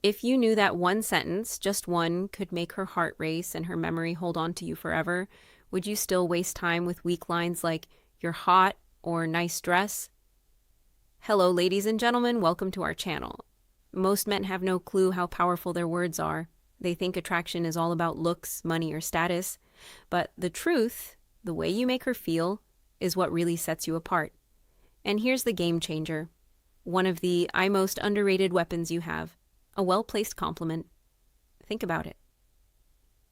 If you knew that one sentence, just one, could make her heart race and her memory hold on to you forever, would you still waste time with weak lines like, "You're hot" or "nice dress"? Hello, ladies and gentlemen, welcome to our channel. Most men have no clue how powerful their words are. They think attraction is all about looks, money, or status. But the truth, the way you make her feel, is what really sets you apart. And here's the game changer. One of the most underrated weapons you have. A well-placed compliment. Think about it.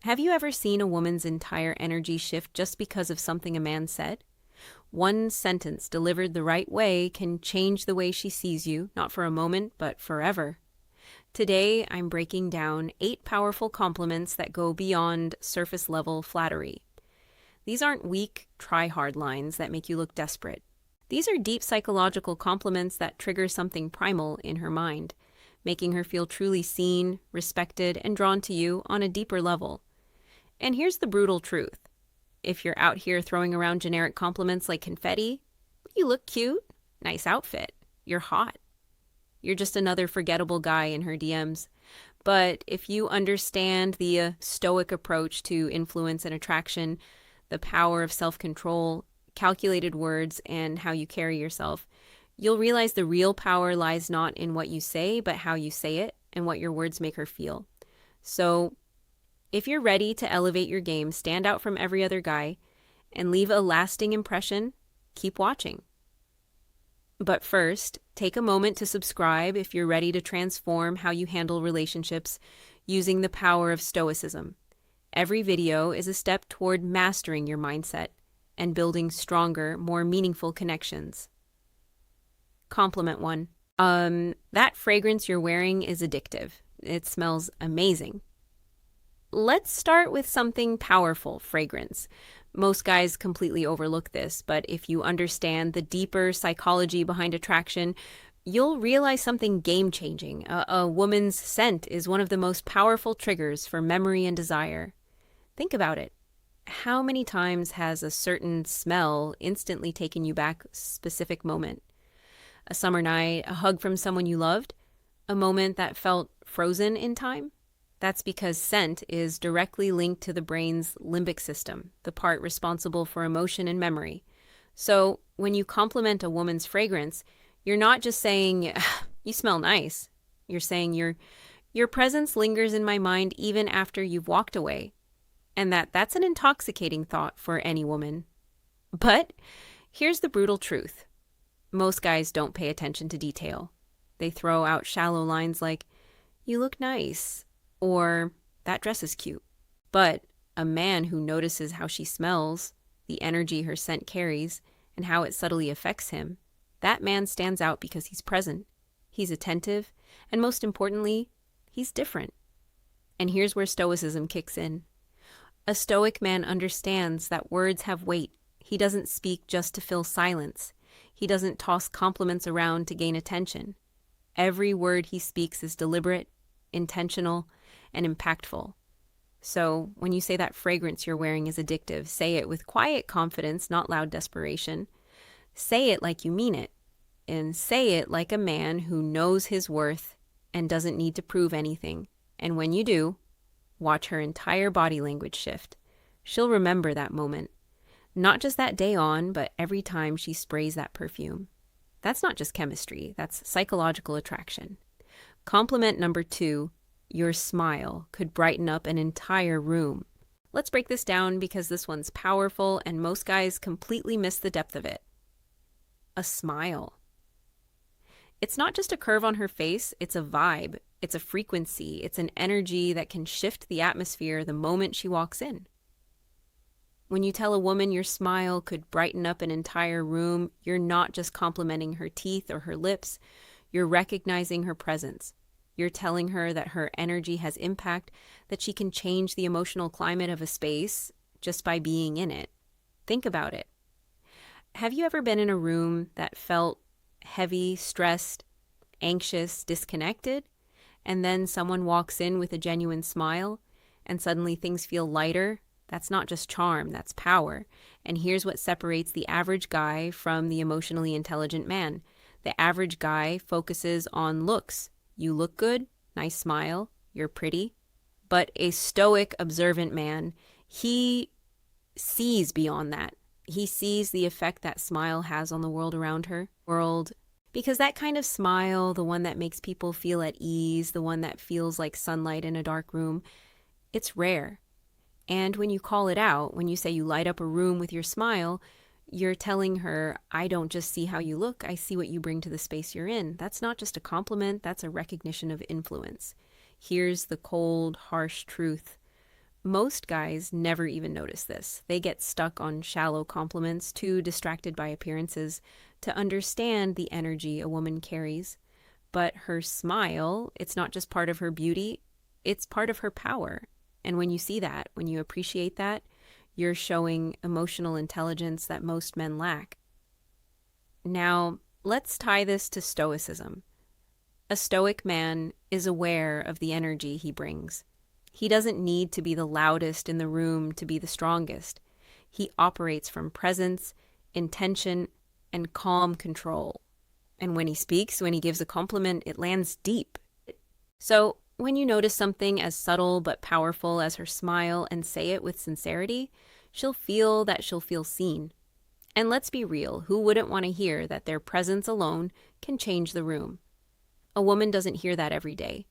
Have you ever seen a woman's entire energy shift just because of something a man said? One sentence delivered the right way can change the way she sees you, not for a moment, but forever. Today, I'm breaking down 8 powerful compliments that go beyond surface-level flattery. These aren't weak, try-hard lines that make you look desperate. These are deep psychological compliments that trigger something primal in her mind, making her feel truly seen, respected, and drawn to you on a deeper level. And here's the brutal truth. If you're out here throwing around generic compliments like confetti, "You look cute," "Nice outfit," "You're hot," you're just another forgettable guy in her DMs. But if you understand the stoic approach to influence and attraction, the power of self-control, calculated words, and how you carry yourself, you'll realize the real power lies not in what you say, but how you say it and what your words make her feel. So, if you're ready to elevate your game, stand out from every other guy, and leave a lasting impression, keep watching. But first, take a moment to subscribe if you're ready to transform how you handle relationships using the power of stoicism. Every video is a step toward mastering your mindset and building stronger, more meaningful connections. Compliment 1. That fragrance you're wearing is addictive. It smells amazing. Let's start with something powerful, fragrance. Most guys completely overlook this, but if you understand the deeper psychology behind attraction, you'll realize something game-changing. A woman's scent is one of the most powerful triggers for memory and desire. Think about it. How many times has a certain smell instantly taken you back to a specific moment? A summer night, a hug from someone you loved, a moment that felt frozen in time? That's because scent is directly linked to the brain's limbic system, the part responsible for emotion and memory. So when you compliment a woman's fragrance, you're not just saying, "You smell nice." You're saying, your presence lingers in my mind even after you've walked away. And that's an intoxicating thought for any woman. But here's the brutal truth. Most guys don't pay attention to detail. They throw out shallow lines like, "You look nice," or "That dress is cute." But a man who notices how she smells, the energy her scent carries, and how it subtly affects him, that man stands out because he's present, he's attentive, and most importantly, he's different. And here's where stoicism kicks in. A stoic man understands that words have weight. He doesn't speak just to fill silence. He doesn't toss compliments around to gain attention. Every word he speaks is deliberate, intentional, and impactful. So when you say that fragrance you're wearing is addictive, say it with quiet confidence, not loud desperation. Say it like you mean it. And say it like a man who knows his worth and doesn't need to prove anything. And when you do, watch her entire body language shift. She'll remember that moment. Not just that day on, but every time she sprays that perfume. That's not just chemistry, that's psychological attraction. Compliment number 2, your smile could brighten up an entire room. Let's break this down because this one's powerful and most guys completely miss the depth of it. A smile. It's not just a curve on her face, it's a vibe, it's a frequency, it's an energy that can shift the atmosphere the moment she walks in. When you tell a woman your smile could brighten up an entire room, you're not just complimenting her teeth or her lips, you're recognizing her presence. You're telling her that her energy has impact, that she can change the emotional climate of a space just by being in it. Think about it. Have you ever been in a room that felt heavy, stressed, anxious, disconnected, and then someone walks in with a genuine smile, and suddenly things feel lighter? That's not just charm, that's power. And here's what separates the average guy from the emotionally intelligent man. The average guy focuses on looks. You look good, nice smile, you're pretty. But a stoic, observant man, he sees beyond that. He sees the effect that smile has on the world around her. Because that kind of smile, the one that makes people feel at ease, the one that feels like sunlight in a dark room, it's rare. And when you call it out, when you say you light up a room with your smile, you're telling her, I don't just see how you look, I see what you bring to the space you're in. That's not just a compliment, that's a recognition of influence. Here's the cold, harsh truth. Most guys never even notice this. They get stuck on shallow compliments, too distracted by appearances to understand the energy a woman carries. But her smile, it's not just part of her beauty, it's part of her power. And when you see that, when you appreciate that, you're showing emotional intelligence that most men lack. Now, let's tie this to stoicism. A stoic man is aware of the energy he brings. He doesn't need to be the loudest in the room to be the strongest. He operates from presence, intention, and calm control. And when he speaks, when he gives a compliment, it lands deep. So, when you notice something as subtle but powerful as her smile and say it with sincerity, she'll feel seen. And let's be real, who wouldn't want to hear that their presence alone can change the room? A woman doesn't hear that every day,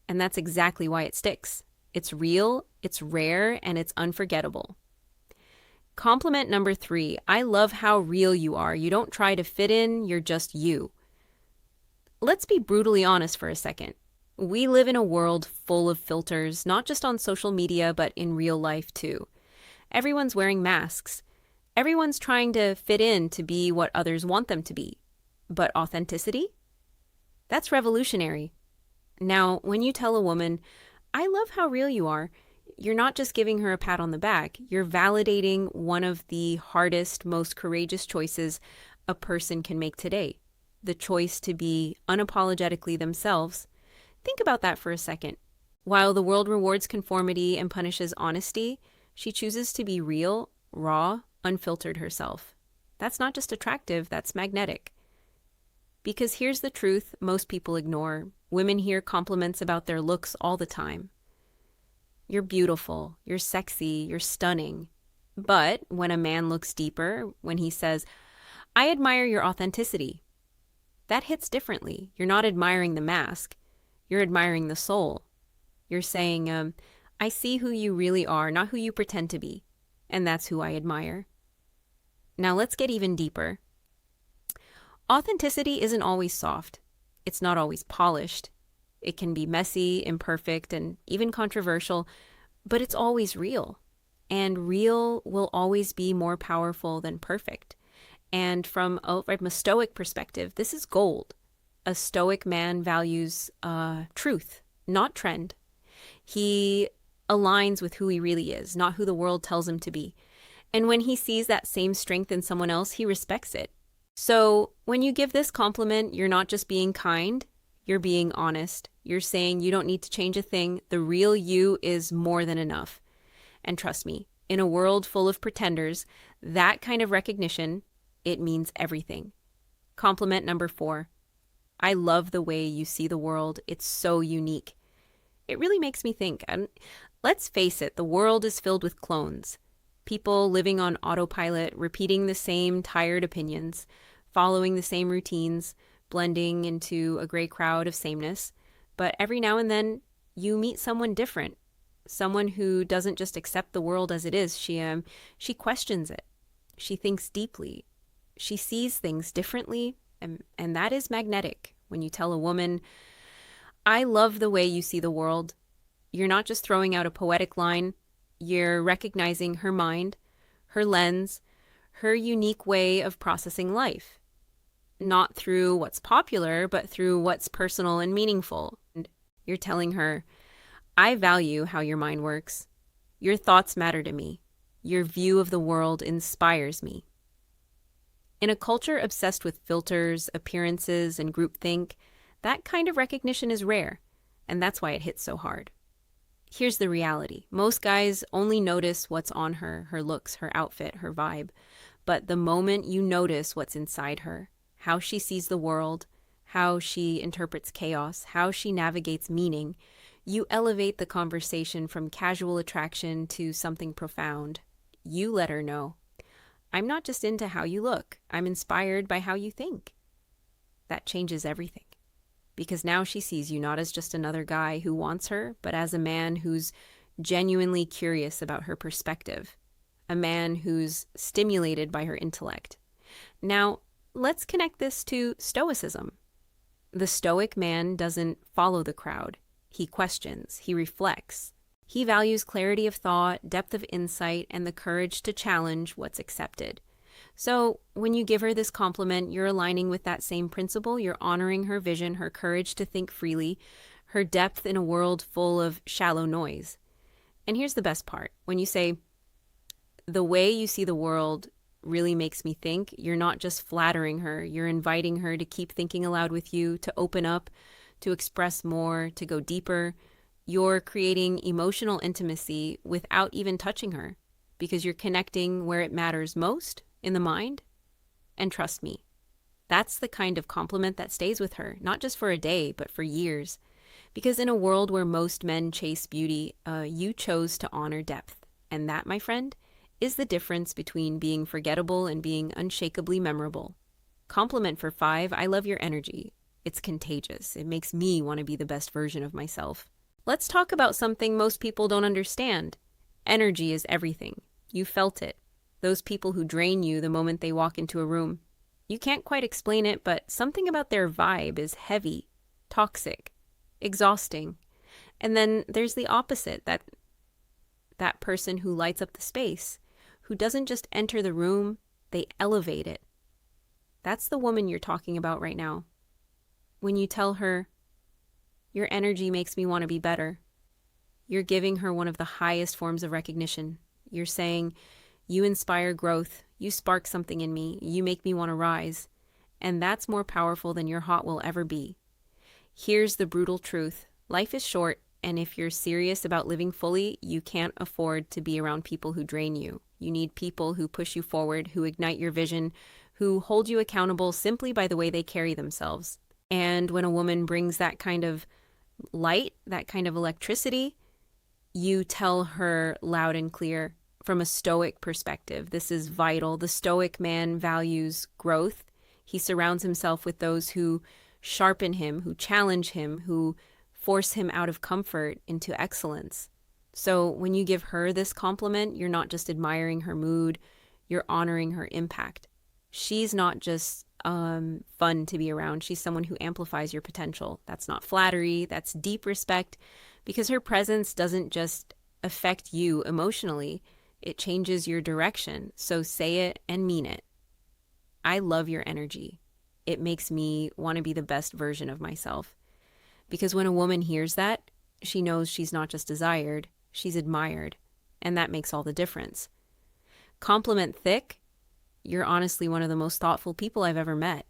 and that's exactly why it sticks. It's real, it's rare, and it's unforgettable. Compliment number 3, I love how real you are. You don't try to fit in, you're just you. Let's be brutally honest for a second. We live in a world full of filters, not just on social media, but in real life too. Everyone's wearing masks. Everyone's trying to fit in to be what others want them to be. But authenticity? That's revolutionary. Now, when you tell a woman, I love how real you are, you're not just giving her a pat on the back, you're validating one of the hardest, most courageous choices a person can make today. The choice to be unapologetically themselves. Think about that for a second. While the world rewards conformity and punishes honesty, she chooses to be real, raw, unfiltered herself. That's not just attractive, that's magnetic. Because here's the truth most people ignore. Women hear compliments about their looks all the time. You're beautiful, you're sexy, you're stunning. But when a man looks deeper, when he says, I admire your authenticity, that hits differently. You're not admiring the mask, you're admiring the soul. You're saying, I see who you really are, not who you pretend to be. And that's who I admire. Now let's get even deeper. Authenticity isn't always soft. It's not always polished. It can be messy, imperfect, and even controversial, but it's always real. And real will always be more powerful than perfect. And from a stoic perspective, this is gold. A stoic man values truth, not trend. He aligns with who he really is, not who the world tells him to be. And when he sees that same strength in someone else, he respects it. So when you give this compliment, you're not just being kind, you're being honest. You're saying you don't need to change a thing. The real you is more than enough. And trust me, in a world full of pretenders, that kind of recognition, it means everything. Compliment number 4. I love the way you see the world. It's so unique. It really makes me think. Let's face it, the world is filled with clones. People living on autopilot, repeating the same tired opinions, following the same routines, blending into a gray crowd of sameness. But every now and then, you meet someone different. Someone who doesn't just accept the world as it is. She questions it. She thinks deeply. She sees things differently, and that is magnetic. When you tell a woman, I love the way you see the world, you're not just throwing out a poetic line, you're recognizing her mind, her lens, her unique way of processing life. Not through what's popular, but through what's personal and meaningful. And you're telling her, I value how your mind works. Your thoughts matter to me. Your view of the world inspires me. In a culture obsessed with filters, appearances, and groupthink, that kind of recognition is rare, and that's why it hits so hard. Here's the reality. Most guys only notice what's on her looks, her outfit, her vibe. But the moment you notice what's inside her, how she sees the world, how she interprets chaos, how she navigates meaning, you elevate the conversation from casual attraction to something profound. You let her know, I'm not just into how you look, I'm inspired by how you think. That changes everything. Because now she sees you not as just another guy who wants her, but as a man who's genuinely curious about her perspective, a man who's stimulated by her intellect. Now, let's connect this to Stoicism. The Stoic man doesn't follow the crowd. He questions, he reflects. He values clarity of thought, depth of insight, and the courage to challenge what's accepted. So when you give her this compliment, you're aligning with that same principle. You're honoring her vision, her courage to think freely, her depth in a world full of shallow noise. And here's the best part. When you say, the way you see the world really makes me think, you're not just flattering her. You're inviting her to keep thinking aloud with you, to open up, to express more, to go deeper. You're creating emotional intimacy without even touching her, because you're connecting where it matters most, in the mind. And trust me, that's the kind of compliment that stays with her, not just for a day, but for years. Because in a world where most men chase beauty, you chose to honor depth. And that, my friend, is the difference between being forgettable and being unshakably memorable. Compliment for 5, I love your energy. It's contagious. It makes me want to be the best version of myself. Let's talk about something most people don't understand. Energy is everything. You felt it. Those people who drain you the moment they walk into a room. You can't quite explain it, but something about their vibe is heavy, toxic, exhausting. And then there's the opposite, that person who lights up the space, who doesn't just enter the room, they elevate it. That's the woman you're talking about right now. When you tell her, your energy makes me want to be better, you're giving her one of the highest forms of recognition. You're saying, you inspire growth, you spark something in me, you make me want to rise. And that's more powerful than your hot will ever be. Here's the brutal truth. Life is short, and if you're serious about living fully, you can't afford to be around people who drain you. You need people who push you forward, who ignite your vision, who hold you accountable simply by the way they carry themselves. And when a woman brings that kind of light, that kind of electricity, you tell her loud and clear from a Stoic perspective, this is vital. The Stoic man values growth. He surrounds himself with those who sharpen him, who challenge him, who force him out of comfort into excellence. So when you give her this compliment, you're not just admiring her mood, you're honoring her impact. She's not just fun to be around. She's someone who amplifies your potential. That's not flattery, that's deep respect, because her presence doesn't just affect you emotionally, it changes your direction. So say it and mean it. I love your energy. It makes me want to be the best version of myself. Because when a woman hears that, she knows she's not just desired, she's admired. And that makes all the difference. Compliment thick, you're honestly one of the most thoughtful people I've ever met.